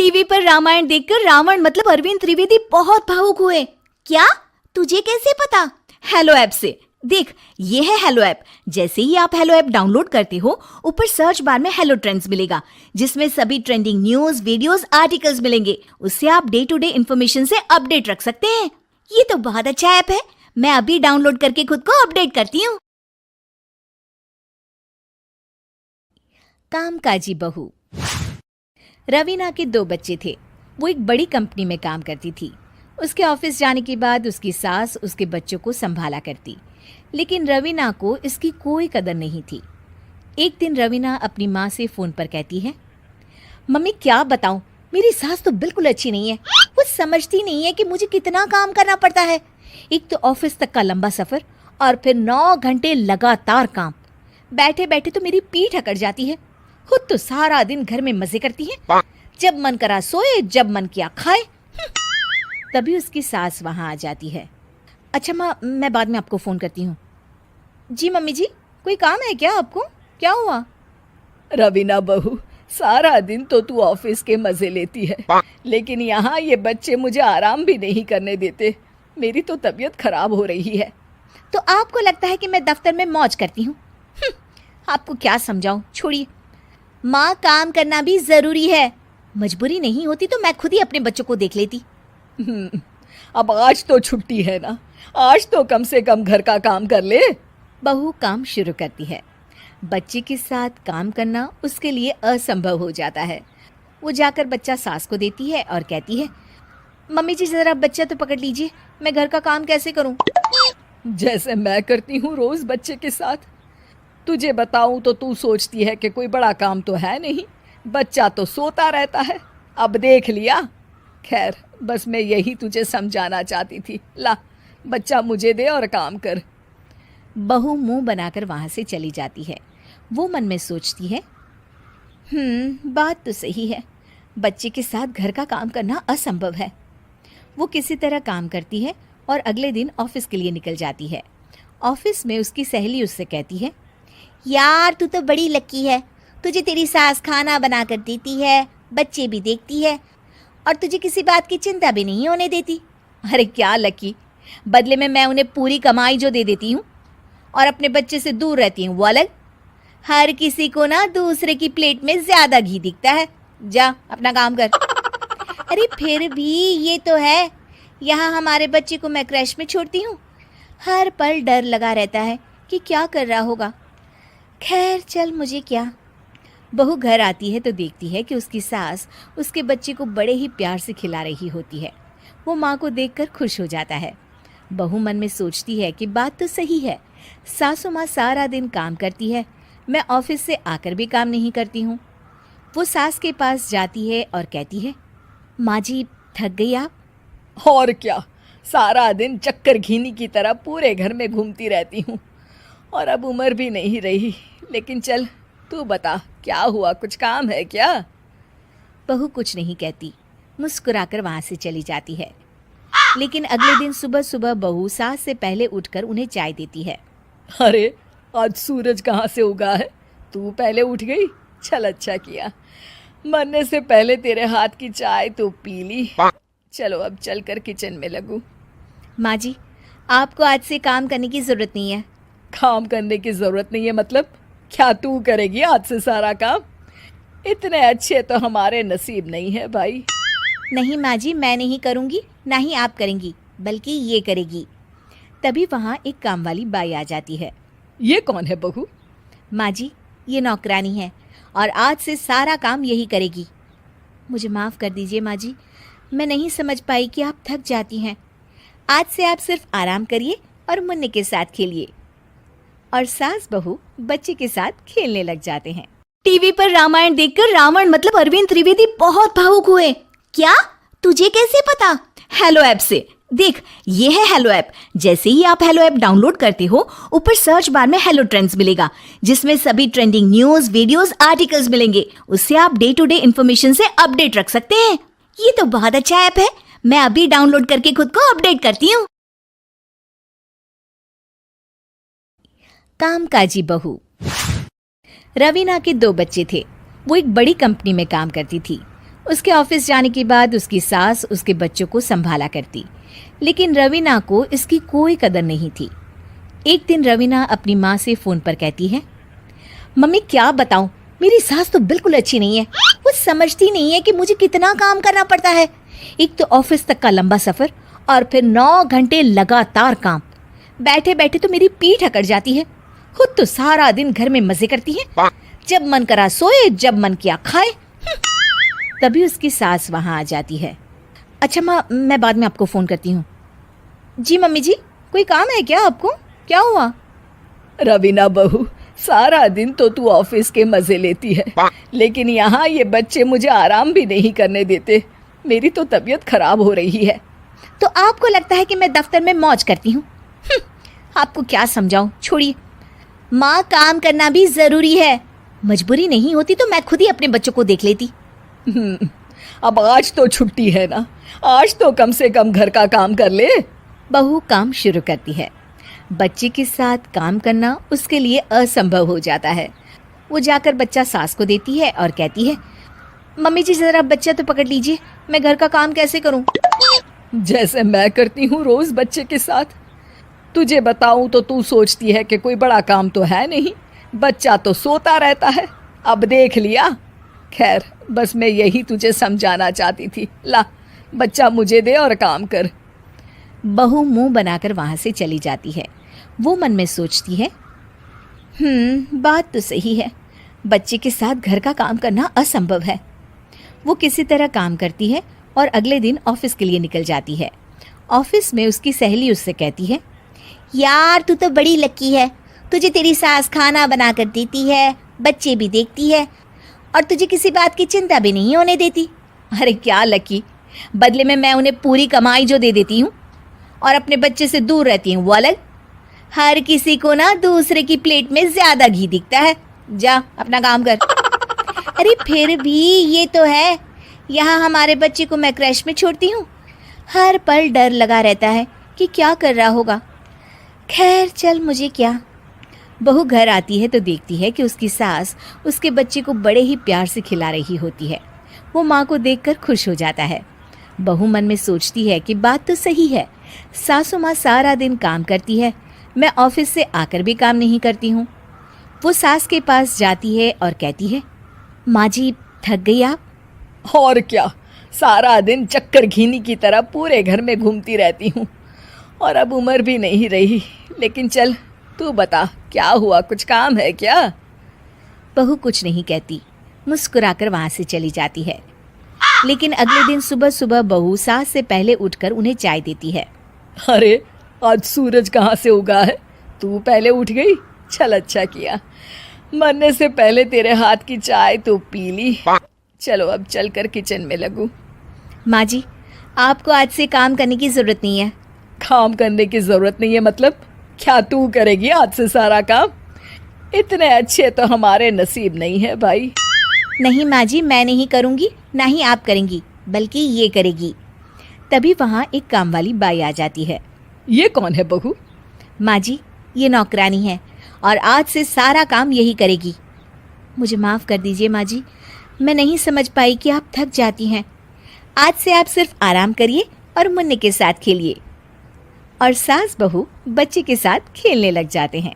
TV पर रामायण देखकर रावण मतलब अरविंद त्रिवेदी बहुत भावुक हुए। क्या? तुझे कैसे पता? हेलो ऐप से। देख, ये है हेलो ऐप। जैसे ही आप हेलो ऐप डाउनलोड करते हो, ऊपर सर्च बार में हेलो ट्रेंड्स मिलेगा, जिसमें सभी ट्रेंडिंग न्यूज, वीडियोस, आर्टिकल्स मिलेंगे। उससे आप डे टू डे इन्फॉर्मेशन से अपडेट रख सकते हैं। ये तो बहुत अच्छा ऐप है। मैं अभी डाउनलोड करके खुद को अपडेट करती हूँ। कामकाजी बहू। रवीना के 2 बच्चे थे। वो एक बड़ी कंपनी में काम करती थी। उसके ऑफिस जाने के बाद उसकी सास उसके बच्चों को संभाला करती, लेकिन रवीना को इसकी कोई कदर नहीं थी। एक दिन रवीना अपनी माँ से फ़ोन पर कहती है, मम्मी क्या बताऊं, मेरी सास तो बिल्कुल अच्छी नहीं है। वो समझती नहीं है कि मुझे कितना काम करना पड़ता है। एक तो ऑफिस तक का लंबा सफ़र और फिर 9 घंटे लगातार काम। बैठे बैठे तो मेरी पीठ अकड़ जाती है। खुद तो सारा दिन घर में मजे करती है, जब मन करा सोए, जब मन किया खाए। तभी उसकी सास वहां आ जाती है। अच्छा माँ, मैं बाद में आपको फ़ोन करती हूँ। जी मम्मी जी, कोई काम है क्या आपको? क्या हुआ? रवीना बहू, सारा दिन तो तू ऑफिस के मजे लेती है, लेकिन यहाँ ये बच्चे मुझे आराम भी नहीं करने देते। मेरी तो तबीयत खराब हो रही है। तो आपको लगता है कि मैं दफ्तर में मौज करती हूँ? आपको क्या समझाऊं, छोड़िए। माँ, काम करना भी ज़रूरी है। मजबूरी नहीं होती तो मैं खुद ही अपने बच्चों को देख लेती। अब आज तो छुट्टी है ना, आज तो कम से कम घर का काम कर ले। बहू काम शुरू करती है। बच्चे के साथ काम करना उसके लिए असंभव हो जाता है। वो जाकर बच्चा सास को देती है और कहती है, मम्मी जी ज़रा बच्चा तो पकड़ लीजिए, मैं घर का काम कैसे करूं? जैसे मैं करती हूँ रोज बच्चे के साथ। तुझे बताऊं तो तू सोचती है कि कोई बड़ा काम तो है नहीं, बच्चा तो सोता रहता है। अब देख लिया। खैर, बस मैं यही तुझे समझाना चाहती थी। ला, बच्चा मुझे दे और काम कर। बहू मुंह बनाकर वहां से चली जाती है। वो मन में सोचती है, बात तो सही है, बच्चे के साथ घर का काम करना असंभव है। वो किसी तरह काम करती है और अगले दिन ऑफिस के लिए निकल जाती है। ऑफिस में उसकी सहेली उससे कहती है, यार तू तो बड़ी लकी है, तुझे तेरी सास खाना बना कर देती है, बच्चे भी देखती है और तुझे किसी बात की चिंता भी नहीं होने देती। अरे क्या लकी, बदले में मैं उन्हें पूरी कमाई जो दे देती हूँ और अपने बच्चे से दूर रहती हूँ, वो अलग। हर किसी को ना दूसरे की प्लेट में ज्यादा घी दिखता है। जा अपना काम कर। अरे फिर भी ये तो है, यहाँ हमारे बच्चे को मैं क्रैश में छोड़ती हूँ, हर पल डर लगा रहता है कि क्या कर रहा होगा। खैर चल, मुझे क्या। बहू घर आती है तो देखती है कि उसकी सास उसके बच्चे को बड़े ही प्यार से खिला रही होती है। वो माँ को देखकर खुश हो जाता है। बहू मन में सोचती है कि बात तो सही है, सासू माँ सारा दिन काम करती है, मैं ऑफिस से आकर भी काम नहीं करती हूँ। वो सास के पास जाती है और कहती है, माँ जी थक गई आप? और क्या, सारा दिन चक्कर घीनी की तरह पूरे घर में घूमती रहती हूँ और अब उम्र भी नहीं रही। लेकिन चल, तू बता क्या हुआ, कुछ काम है क्या? बहू कुछ नहीं कहती, मुस्कुराकर वहाँ से चली जाती है। लेकिन अगले दिन सुबह सुबह बहू सास से पहले उठकर उन्हें चाय देती है। अरे, आज सूरज कहाँ से उगा है? तू पहले उठ गई? चल, अच्छा किया, मरने से पहले तेरे हाथ की चाय तो पी ली। चलो अब चलकर किचन में लगूं। माँ जी, आपको आज से काम करने की ज़रूरत नहीं है। काम करने की ज़रूरत नहीं है मतलब? क्या तू करेगी आज से सारा काम? इतने अच्छे तो हमारे नसीब नहीं है भाई। नहीं माँ जी, मैं नहीं करूँगी, ना ही आप करेंगी, बल्कि ये करेगी। तभी वहाँ एक काम वाली बाई आ जाती है। ये कौन है बहू? माँ जी, ये नौकरानी है और आज से सारा काम यही करेगी। मुझे माफ़ कर दीजिए माँ जी, मैं नहीं समझ पाई कि आप थक जाती हैं। आज से आप सिर्फ आराम करिए और मुन्ने के साथ खेलिए। और सास बहू बच्चे के साथ खेलने लग जाते हैं। टीवी पर रामायण देखकर रावण मतलब अरविंद त्रिवेदी बहुत भावुक हुए। क्या? तुझे कैसे पता? हेलो ऐप से। देख, ये है हेलो ऐप। जैसे ही आप हेलो ऐप डाउनलोड करते हो, ऊपर सर्च बार में हेलो ट्रेंड्स मिलेगा, जिसमें सभी ट्रेंडिंग न्यूज, वीडियोस, आर्टिकल्स मिलेंगे। उससे आप डे टू डे इन्फॉर्मेशन से अपडेट रख सकते हैं। ये तो बहुत अच्छा ऐप है। मैं अभी डाउनलोड करके खुद को अपडेट करती हूँ। कामकाजी बहू। रवीना के 2 बच्चे थे। वो एक बड़ी कंपनी में काम करती थी। उसके ऑफिस जाने के बाद उसकी सास उसके बच्चों को संभाला करती, लेकिन रवीना को इसकी कोई कदर नहीं थी। एक दिन रवीना अपनी माँ से फ़ोन पर कहती है, मम्मी क्या बताऊं, मेरी सास तो बिल्कुल अच्छी नहीं है। वो समझती नहीं है कि मुझे कितना काम करना पड़ता है। एक तो ऑफिस तक का लंबा सफ़र और फिर 9 घंटे लगातार काम। बैठे बैठे तो मेरी पीठ अकड़ जाती है। खुद तो सारा दिन घर में मज़े करती है, जब मन करा सोए, जब मन किया खाए। तभी उसकी सास वहाँ आ जाती है। अच्छा माँ, मैं बाद में आपको फ़ोन करती हूँ। जी मम्मी जी, कोई काम है क्या आपको? क्या हुआ? रवीना बहू, सारा दिन तो तू ऑफिस के मजे लेती है, लेकिन यहाँ ये बच्चे मुझे आराम भी नहीं करने देते। मेरी तो तबीयत खराब हो रही है। तो आपको लगता है कि मैं दफ्तर में मौज करती हूँ? आपको क्या समझाऊं, छोड़िए। माँ, काम करना भी ज़रूरी है। मजबूरी नहीं होती तो मैं खुद ही अपने बच्चों को देख लेती। अब आज तो छुट्टी है ना, आज तो कम से कम घर का काम कर ले। बहू काम शुरू करती है। बच्चे के साथ काम करना उसके लिए असंभव हो जाता है। वो जाकर बच्चा सास को देती है और कहती है, मम्मी जी ज़रा बच्चा तो पकड़ लीजिए, मैं घर का काम कैसे करूं? जैसे मैं करती हूँ रोज बच्चे के साथ। तुझे बताऊं तो तू सोचती है कि कोई बड़ा काम तो है नहीं, बच्चा तो सोता रहता है। अब देख लिया। खैर, बस मैं यही तुझे समझाना चाहती थी। ला, बच्चा मुझे दे और काम कर। बहू मुंह बनाकर वहां से चली जाती है। वो मन में सोचती है, बात तो सही है, बच्चे के साथ घर का काम करना असंभव है। वो किसी तरह काम करती है और अगले दिन ऑफिस के लिए निकल जाती है। ऑफिस में उसकी सहेली उससे कहती है, यार तू तो बड़ी लकी है, तुझे तेरी सास खाना बना कर देती है, बच्चे भी देखती है और तुझे किसी बात की चिंता भी नहीं होने देती। अरे क्या लकी, बदले में मैं उन्हें पूरी कमाई जो दे देती हूँ और अपने बच्चे से दूर रहती हूँ वो अलग। हर किसी को ना दूसरे की प्लेट में ज़्यादा घी दिखता है। जा अपना काम कर। अरे फिर भी ये तो है, यहाँ हमारे बच्चे को मैं क्रैश में छोड़ती हूँ, हर पल डर लगा रहता है कि क्या कर रहा होगा। खैर चल, मुझे क्या। बहू घर आती है तो देखती है कि उसकी सास उसके बच्चे को बड़े ही प्यार से खिला रही होती है। वो माँ को देखकर खुश हो जाता है। बहू मन में सोचती है कि बात तो सही है, सासू माँ सारा दिन काम करती है, मैं ऑफिस से आकर भी काम नहीं करती हूँ। वो सास के पास जाती है और कहती है, माँ जी थक गई आप? और क्या, सारा दिन चक्कर घीनी की तरह पूरे घर में घूमती रहती हूँ और अब उम्र भी नहीं रही। लेकिन चल तू बता, क्या हुआ, कुछ काम है क्या? बहू कुछ नहीं कहती, मुस्कुराकर वहाँ से चली जाती है। लेकिन अगले दिन सुबह सुबह बहू सास से पहले उठकर उन्हें चाय देती है। अरे आज सूरज कहाँ से उगा है, तू पहले उठ गई? चल अच्छा किया, मरने से पहले तेरे हाथ की चाय तो पी ली। चलो अब चलकर किचन में लगूं। माँ जी, आपको आज से काम करने की ज़रूरत नहीं है। काम करने की ज़रूरत नहीं है मतलब? क्या तू करेगी आज से सारा काम? इतने अच्छे तो हमारे नसीब नहीं है भाई। नहीं माँ जी, मैं नहीं करूँगी, ना ही आप करेंगी, बल्कि ये करेगी। तभी वहाँ एक काम वाली बाई आ जाती है। ये कौन है बहू? माँ जी, ये नौकरानी है और आज से सारा काम यही करेगी। मुझे माफ़ कर दीजिए माँ जी, मैं नहीं समझ पाई कि आप थक जाती हैं। आज से आप सिर्फ आराम करिए और मुन्ने के साथ खेलिए। और सास बहू बच्चे के साथ खेलने लग जाते हैं।